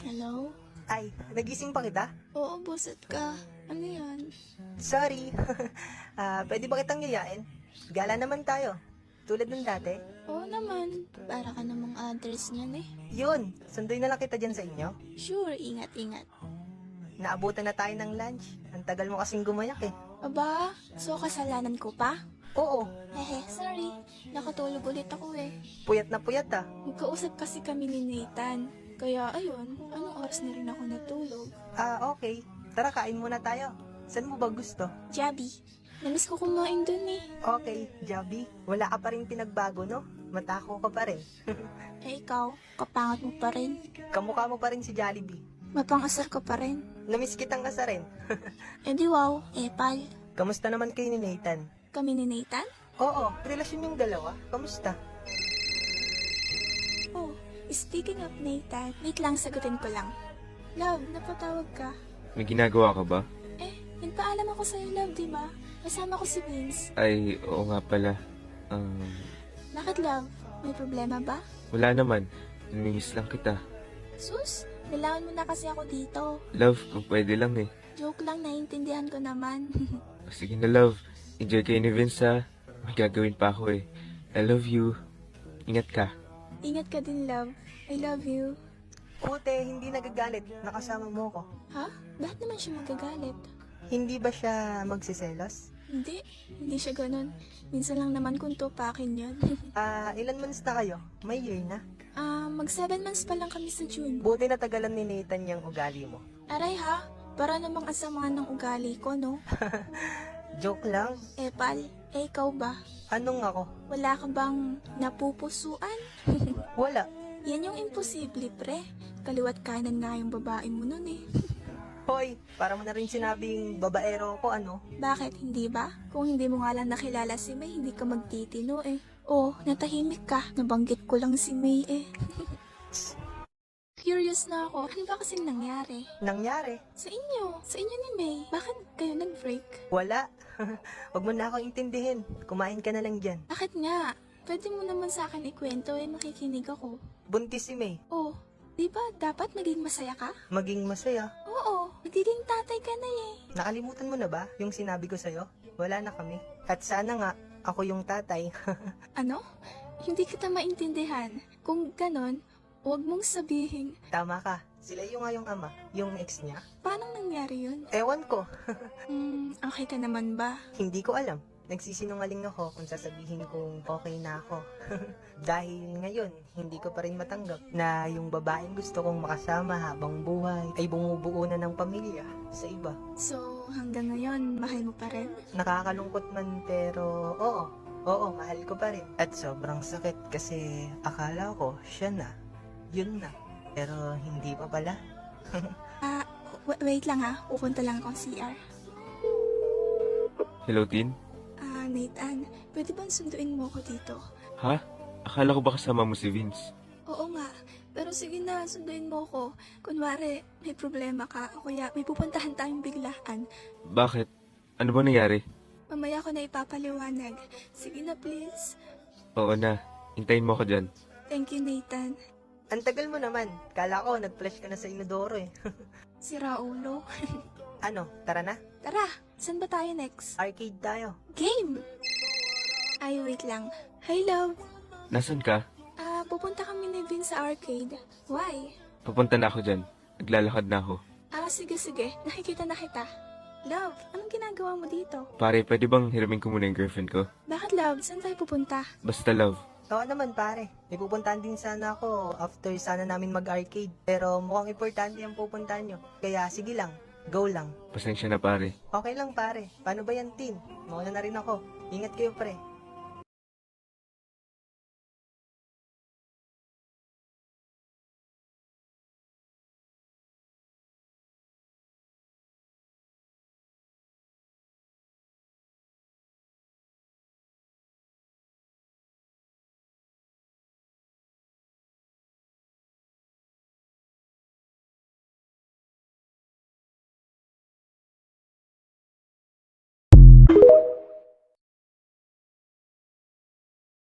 Hello? Ay, nagising pa kita? Oo, buset ka. Ano yan? Sorry. Pwede ba kitang yayain? Gala naman tayo. Tulad ng dati. Oo naman. Para ka namang address niyan eh. Yun, sunduin na lang kita dyan sa inyo. Sure, ingat-ingat. Naabutan na tayo ng lunch. Ang tagal mo kasing gumayak eh. Aba, so kasalanan ko pa? Oo, Hehe, sorry. Nakatulog ulit ako eh. puyat na puyat ah. Magkausap kasi kami ni Nathan. Kaya ayun, anong oras na rin ako natulog? Okay. Tara, kain muna tayo. Saan mo ba gusto? Jabi, namiss ko kumain dun eh. Okay, Jabi. Wala ka pa rin pinagbago, no? Matako ka pa rin. Eh ikaw, kapangat mo pa rin. Kamukha mo pa rin si Jollibee. Mapangasar ka pa rin. Namiss kitang asarin. Eh di wow, pal. Kamusta naman kayo ni Nathan? Kami ni Nathan? Oo, relasyon yung dalawa. Kamusta? Oh, speaking of Nathan, wait lang, sagutin ko lang. Love, napatawag ka. May ginagawa ka ba? Nagpaalam ako sa'yo, love, di ba? Kasama ko si Vince. Ay, oo nga pala. Bakit, love? May problema ba? Wala naman. Namimiss lang kita. Sus, nilawan mo na kasi ako dito. Love, kung pwede lang eh. Joke lang, naiintindihan ko naman. Sige na love. Enjoy kayo ni Vince ha. May gagawin pa ako eh. I love you. Ingat ka. Ingat ka din, love. I love you. Ute, hindi nagagalit. Nakasama mo ko. Ha? Bakit naman siya magagalit? Hindi ba siya magsiselos? Hindi siya ganun. Minsan lang naman kung tupakin yun. Ilan months na kayo? May year na. Mag 7 months pa lang kami sa June. Buti na tagalan ni Nathan yung ugali mo. Aray ha, para namang asamahan ng ugali ko, no? Joke lang. Pal, ikaw ba? Anong ako? Wala ka bang napupusuan? Wala. Yan yung imposible, pre. Kaliwat kanan nga yung babae mo nun eh. Hoy, para mo na rin sinabing babaero ko, ano? Bakit, hindi ba? Kung hindi mo nga lang nakilala si May, hindi ka magtitino eh. Oh, natahimik ka. Nabanggit ko lang si May eh. Curious na ako. Ano ba kasing nangyari? Nangyari? Sa inyo ni May. Bakit kayo nag-break? Wala. Huwag mo na akong intindihin. Kumain ka na lang dyan. Bakit nga? Pwede mo naman sa akin ikwento eh, makikinig ako. Buntis si May. Oh, di ba dapat maging masaya ka? Maging masaya. Oo, magiging tatay ka na eh. Nakalimutan mo na ba yung sinabi ko sa'yo? Wala na kami. At sana nga, ako yung tatay. Ano? Hindi kita maintindihan. Kung ganon, huwag mong sabihin, Tama ka. Sila yung nga yung ama. Yung ex niya. paano nangyari yun? Ewan ko. Okay ka naman ba? Hindi ko alam. Nagsisinungaling ako kung sasabihin kong okay na ako. Dahil ngayon, hindi ko pa rin matanggap na yung babaeng gusto kong makasama habang buhay ay bumubuo na ng pamilya sa iba. So, hanggang ngayon, mahal mo pa rin? Nakakalungkot man pero oo, mahal ko pa rin. At sobrang sakit kasi akala ko siya na, yun na. Pero hindi pa pala. Wait lang ha, pupunta lang akong CR. Hello, Tin? Nathan, pwede bang sunduin mo ako dito? Ha? Akala ko ba kasama mo si Vince? Oo nga, pero sige na, sunduin mo ako. Kunwari, may problema ka, o kaya may pupuntahan tayong biglaan. Bakit? Ano ba nangyari? Mamaya ko na ipapaliwanag. Sige na, please. Oo na. Hintayin mo ako dyan. Thank you, Nathan. Ang tagal mo naman. Kala ko nag-flash ka na sa inodoro eh. Si Raulo. Ano, tara na? Tara, saan ba tayo next? Arcade tayo. Game! Ay, wait lang. Hi, love. Nasaan ka? Pupunta kami ni Vince sa arcade. Why? Papunta na ako dyan. Naglalakad na ako. Sige. Nakikita na kita. Love, anong ginagawa mo dito? Pare, pwede bang hiramin ko muna yung girlfriend ko? Bakit, love? Saan tayo pupunta? Basta love. Oo naman pare. May pupuntahan din sana ako after sana namin mag-arcade. Pero mukhang importante ang pupuntahan nyo. Kaya sige lang, go lang. Pasensya na pare. Okay lang pare. Paano ba yan, Tin? Mauna na rin ako. Ingat kayo pre.